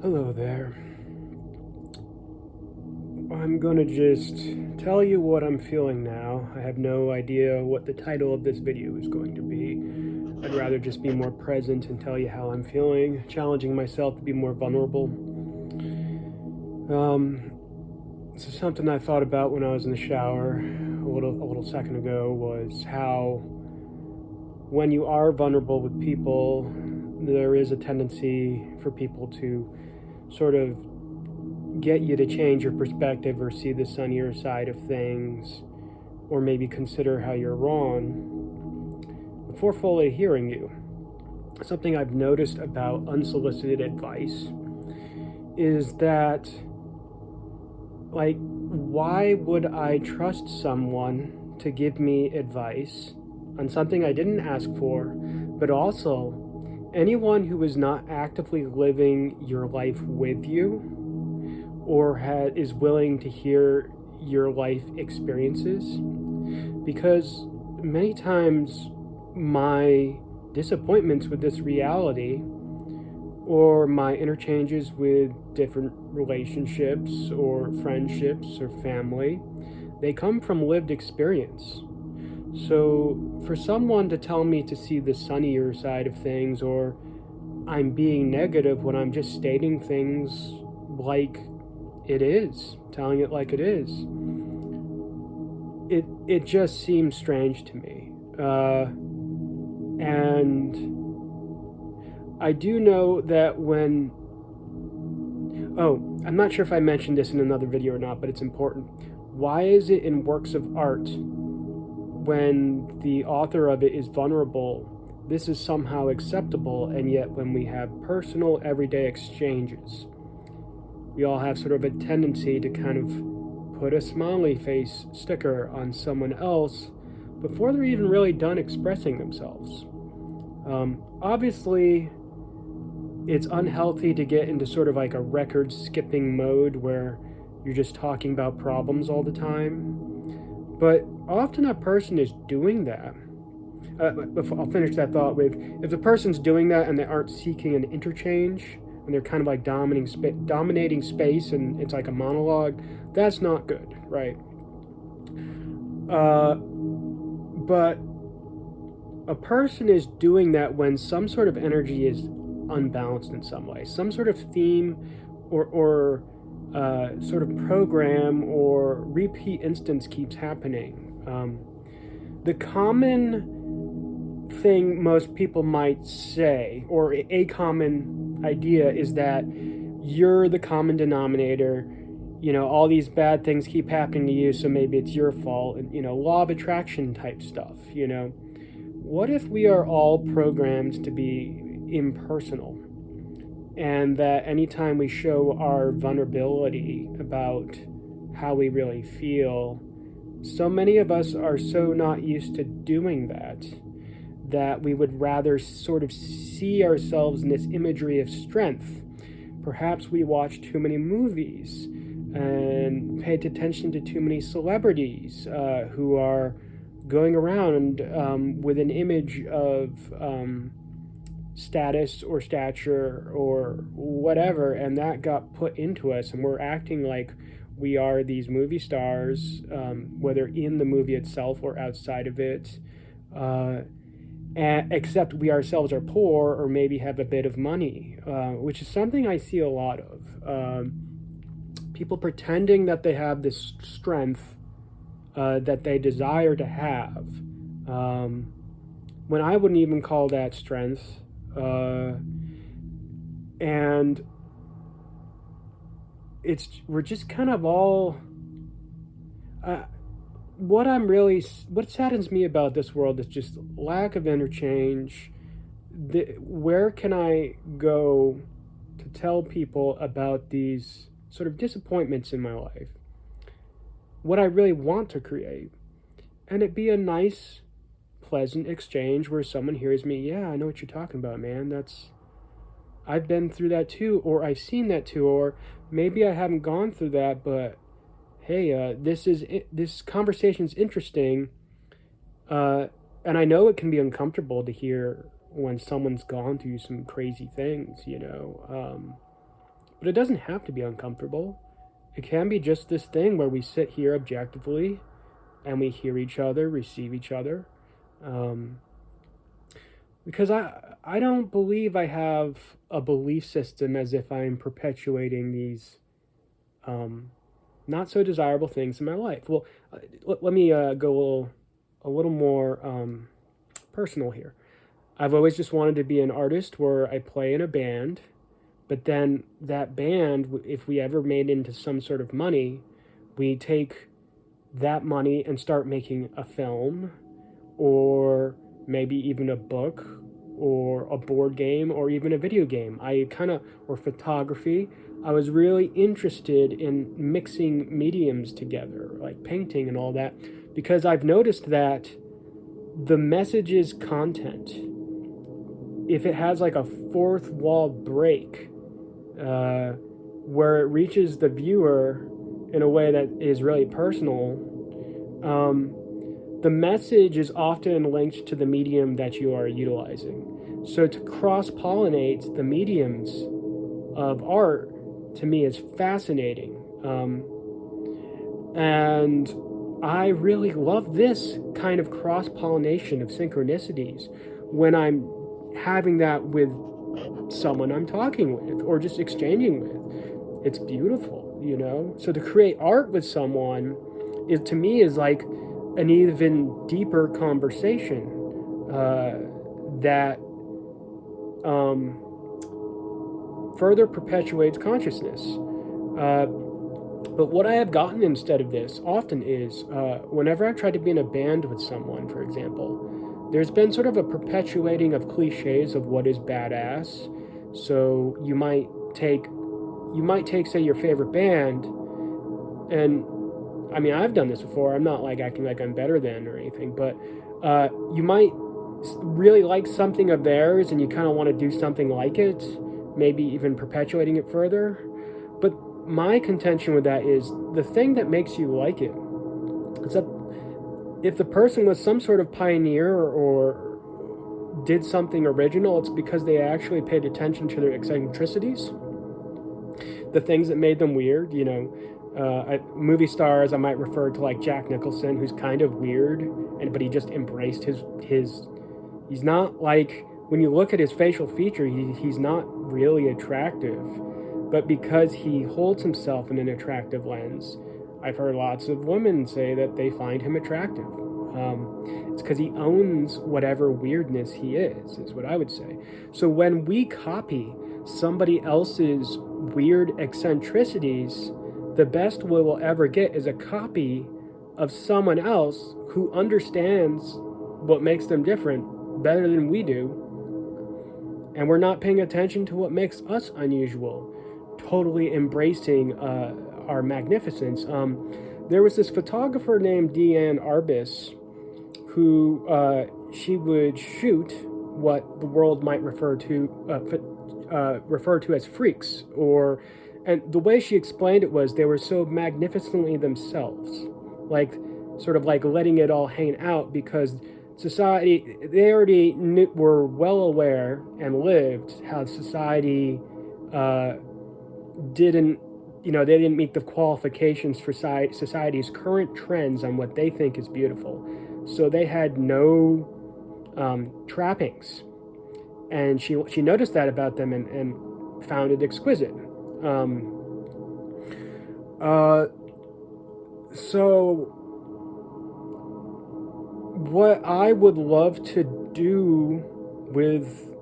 Hello there. I'm gonna just tell you what I'm feeling now. I have no idea what the title of this video is going to be. I'd rather just be more present and tell you how I'm feeling, challenging myself to be more vulnerable. This is something I thought about when I was in the shower a little second ago, was how when you are vulnerable with people, there is a tendency for people to sort of get you to change your perspective or see the sunnier side of things, or maybe consider how you're wrong before fully hearing you. Something I've noticed about unsolicited advice is that, like, why would I trust someone to give me advice on something I didn't ask for, but also anyone who is not actively living your life with you or is willing to hear your life experiences? Because many times my disappointments with this reality, or my interchanges with different relationships or friendships or family, they come from lived experience. So for someone to tell me to see the sunnier side of things, or I'm being negative when I'm just stating things like it is, telling it like it is, it just seems strange to me. And I do know that when, I'm not sure if I mentioned this in another video or not, but it's important. Why is it in works of art, when the author of it is vulnerable, this is somehow acceptable, and yet when we have personal everyday exchanges, we all have sort of a tendency to kind of put a smiley face sticker on someone else before they're even really done expressing themselves? Obviously, it's unhealthy to get into sort of like a record skipping mode where you're just talking about problems all the time. But often a person is doing that. I'll finish that thought with, if the person's doing that and they aren't seeking an interchange, and they're kind of like dominating space, and it's like a monologue, that's not good, right? But a person is doing that when some sort of energy is unbalanced in some way, some sort of theme or sort of program or repeat instance keeps happening. The common thing most people might say, or a common idea, is that you're the common denominator. All these bad things keep happening to you, so maybe it's your fault, and law of attraction type stuff. What if we are all programmed to be impersonal, and that anytime we show our vulnerability about how we really feel, so many of us are so not used to doing that we would rather sort of see ourselves in this imagery of strength. Perhaps we watch too many movies and paid attention to too many celebrities who are going around with an image of status or stature or whatever, and that got put into us, and we're acting like we are these movie stars, whether in the movie itself or outside of it, except we ourselves are poor or maybe have a bit of money, which is something I see a lot of. People pretending that they have this strength that they desire to have, when I wouldn't even call that strength. And we're just kind of all, what saddens me about this world is just lack of interchange. Where can I go to tell people about these sort of disappointments in my life, what I really want to create, and it be a nice, pleasant exchange where someone hears me, yeah, I know what you're talking about, man, I've been through that too, or I've seen that too, or maybe I haven't gone through that, but hey, this conversation's interesting, and I know it can be uncomfortable to hear when someone's gone through some crazy things, but But it doesn't have to be uncomfortable. It can be just this thing where we sit here objectively and we hear each other, receive each other. Because I don't believe I have a belief system as if I'm perpetuating these not so desirable things in my life. Well, let me go a little more personal here. I've always just wanted to be an artist where I play in a band, but then that band, if we ever made into some sort of money, we take that money and start making a film, or maybe even a book, or a board game, or even a video game. Or photography. I was really interested in mixing mediums together, like painting and all that, because I've noticed that the message's content, if it has like a fourth wall break, where it reaches the viewer in a way that is really personal, the message is often linked to the medium that you are utilizing. So to cross-pollinate the mediums of art, to me, is fascinating. And I really love this kind of cross-pollination of synchronicities when I'm having that with someone I'm talking with or just exchanging with. It's beautiful, you know? So to create art with someone, to me, is like an even deeper conversation that further perpetuates consciousness. But what I have gotten instead of this often is, whenever I've tried to be in a band with someone, for example, there's been sort of a perpetuating of cliches of what is badass. So you might take, say, your favorite band, and I mean, I've done this before. I'm not like acting like I'm better than or anything, but you might really like something of theirs and you kind of want to do something like it, maybe even perpetuating it further. But my contention with that is the thing that makes you like it is that if the person was some sort of pioneer or did something original, it's because they actually paid attention to their eccentricities, the things that made them weird, you know. Movie stars, I might refer to like Jack Nicholson, who's kind of weird, but he just embraced his. He's not like, when you look at his facial feature, he's not really attractive, but because he holds himself in an attractive lens, I've heard lots of women say that they find him attractive. It's because he owns whatever weirdness he is what I would say. So when we copy somebody else's weird eccentricities, the best we will ever get is a copy of someone else who understands what makes them different better than we do. And we're not paying attention to what makes us unusual, totally embracing our magnificence. There was this photographer named Diane Arbus who she would shoot what the world might refer to as freaks, and the way she explained it was they were so magnificently themselves, like sort of like letting it all hang out, because society, they already were well aware and lived how society didn't, they didn't meet the qualifications for society's current trends on what they think is beautiful. So they had no trappings. And she noticed that about them and found it exquisite. So what I would love to do with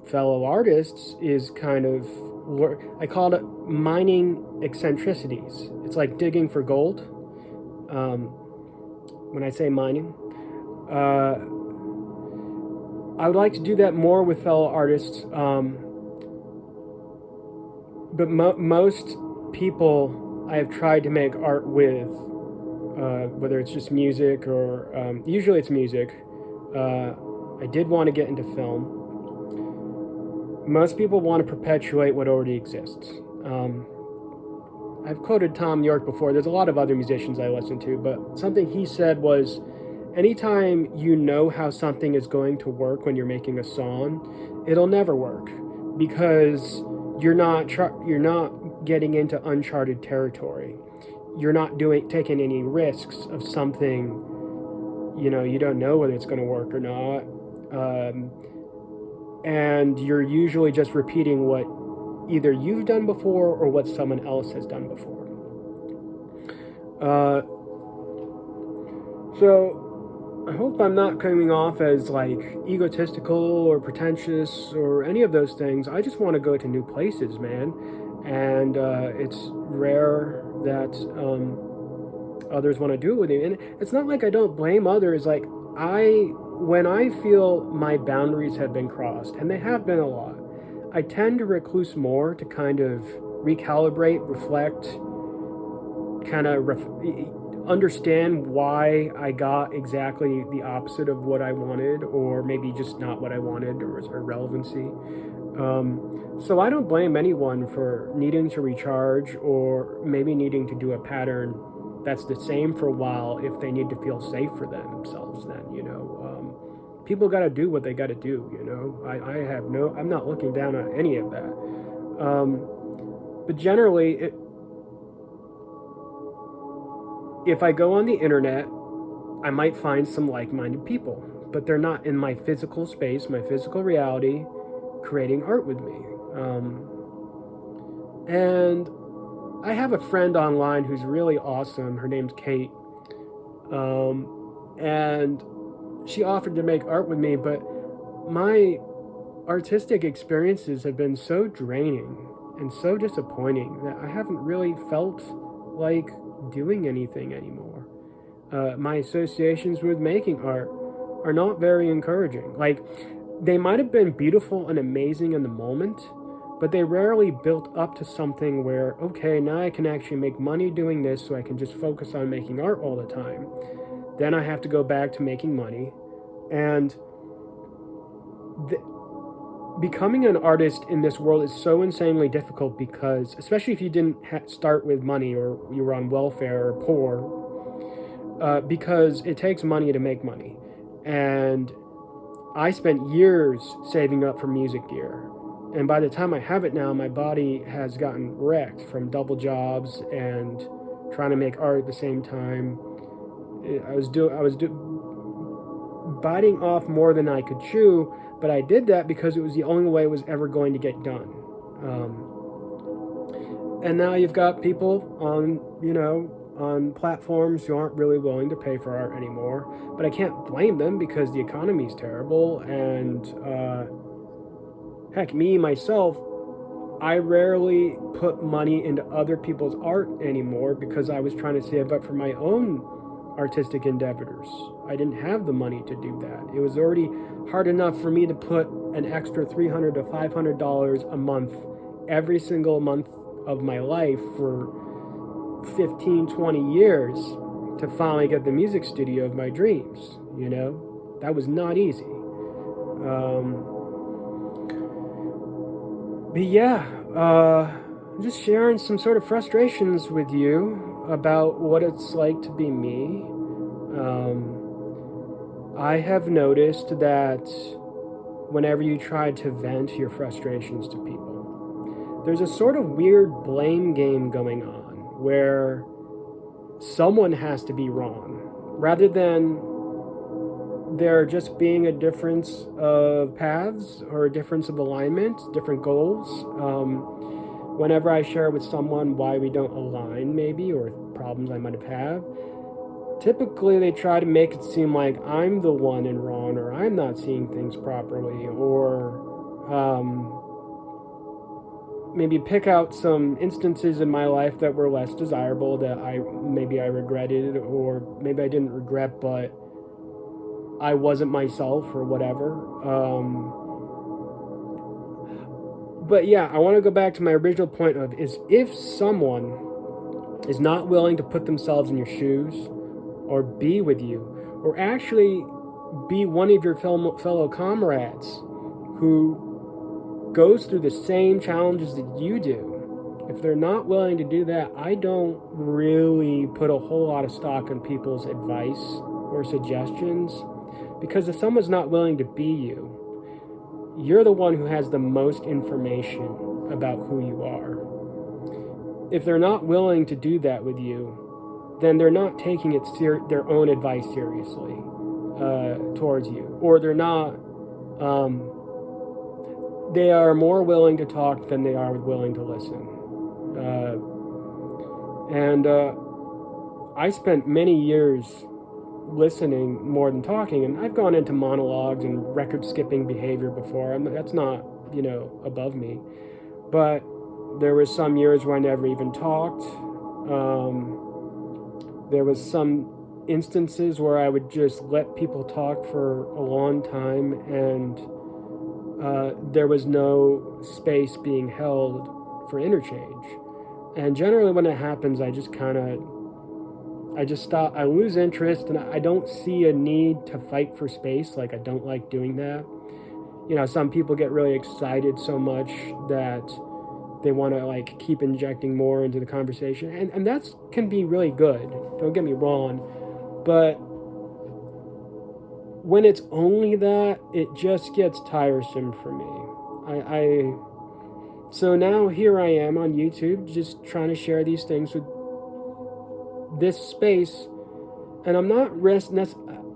fellow artists is kind of, I call it mining eccentricities. It's like digging for gold. When I say mining, I would like to do that more with fellow artists. But most people I have tried to make art with, whether it's just music or usually it's music. I did want to get into film. Most people want to perpetuate what already exists. I've quoted Tom York before. There's a lot of other musicians I listen to, but something he said was, anytime you know how something is going to work when you're making a song, it'll never work, because you're not getting into uncharted territory. You're not taking any risks of something, you don't know whether it's going to work or not. And you're usually just repeating what either you've done before or what someone else has done before. So I hope I'm not coming off as like egotistical or pretentious or any of those things. I just want to go to new places, man. And it's rare that others want to do it with me. And it's not like I don't blame others. Like when I feel my boundaries have been crossed, and they have been a lot, I tend to recluse more to kind of recalibrate, reflect, kind of understand why I got exactly the opposite of what I wanted, or maybe just not what I wanted, or irrelevancy. So I don't blame anyone for needing to recharge, or maybe needing to do a pattern that's the same for a while if they need to feel safe for themselves then, people got to do what they got to do, I'm not looking down on any of that. But generally, if I go on the internet, I might find some like-minded people, but they're not in my physical space, my physical reality, creating art with me. And I have a friend online who's really awesome. Her name's Kate. And she offered to make art with me, but my artistic experiences have been so draining and so disappointing that I haven't really felt like doing anything anymore. My associations with making art are not very encouraging. Like, they might have been beautiful and amazing in the moment, but they rarely built up to something where, okay, now I can actually make money doing this, so I can just focus on making art all the time. Then I have to go back to making money. And becoming an artist in this world is so insanely difficult because, especially if you didn't start with money or you were on welfare or poor, because it takes money to make money. And I spent years saving up for music gear. And by the time I have it now, my body has gotten wrecked from double jobs and trying to make art at the same time. I was biting off more than I could chew, but I did that because it was the only way it was ever going to get done. And now you've got people on platforms who aren't really willing to pay for art anymore, but I can't blame them because the economy's terrible. And heck, me myself, I rarely put money into other people's art anymore because I was trying to save up for my own artistic endeavors. I didn't have the money to do that. It was already hard enough for me to put an extra $300 to $500 a month every single month of my life for 15, 20 years to finally get the music studio of my dreams. That was not easy. But yeah, I'm just sharing some sort of frustrations with you about what it's like to be me. I have noticed that whenever you try to vent your frustrations to people, there's a sort of weird blame game going on where someone has to be wrong, rather than there just being a difference of paths or a difference of alignment, different goals. Whenever I share with someone why we don't align, maybe, or problems I might have had, typically they try to make it seem like I'm the one in wrong, or I'm not seeing things properly, or maybe pick out some instances in my life that were less desirable that I regretted, or maybe I didn't regret, but I wasn't myself or whatever. But yeah, I want to go back to my original point of is if someone is not willing to put themselves in your shoes or be with you, or actually be one of your fellow comrades who goes through the same challenges that you do, if they're not willing to do that, I don't really put a whole lot of stock in people's advice or suggestions, because if someone's not willing to be you, you're the one who has the most information about who you are. if they're not willing to do that with you, then they're not taking their own advice seriously towards you, or they're not. They are more willing to talk than they are willing to listen. And I spent many years listening more than talking, and I've gone into monologues and record skipping behavior before. That's not, above me. But there was some years where I never even talked. There was some instances where I would just let people talk for a long time, and there was no space being held for interchange. And generally when it happens, I just stop. I lose interest, and I don't see a need to fight for space. Like, I don't like doing that. Some people get really excited so much that they want to like keep injecting more into the conversation, and that can be really good. Don't get me wrong, but when it's only that, it just gets tiresome for me. So now here I am on YouTube, just trying to share these things with this space, and I'm not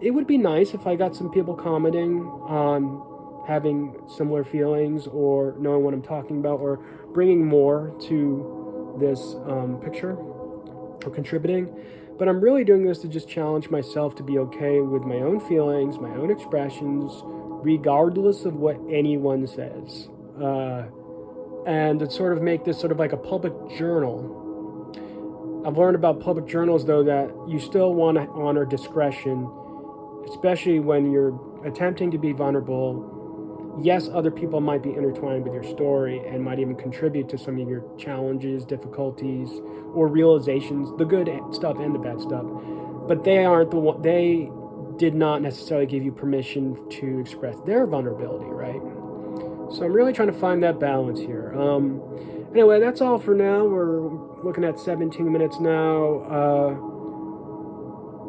it would be nice if I got some people commenting on having similar feelings, or knowing what I'm talking about, or bringing more to this picture, or contributing. But I'm really doing this to just challenge myself to be okay with my own feelings, my own expressions, regardless of what anyone says. And to sort of make this sort of like a public journal. I've learned about public journals, though, that you still want to honor discretion, especially when you're attempting to be vulnerable. Yes, other people might be intertwined with your story and might even contribute to some of your challenges, difficulties, or realizations, the good stuff and the bad stuff. But they aren't the one. They did not necessarily give you permission to express their vulnerability, right? So I'm really trying to find that balance here. Anyway, that's all for now. We're looking at 17 minutes now.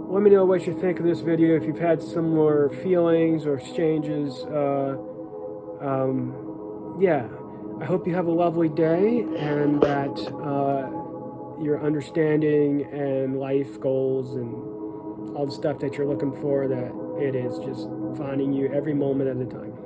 Let me know what you think of this video, if you've had similar feelings or exchanges. Yeah, I hope you have a lovely day, and that your understanding and life goals and all the stuff that you're looking for, that it is just finding you every moment at a time.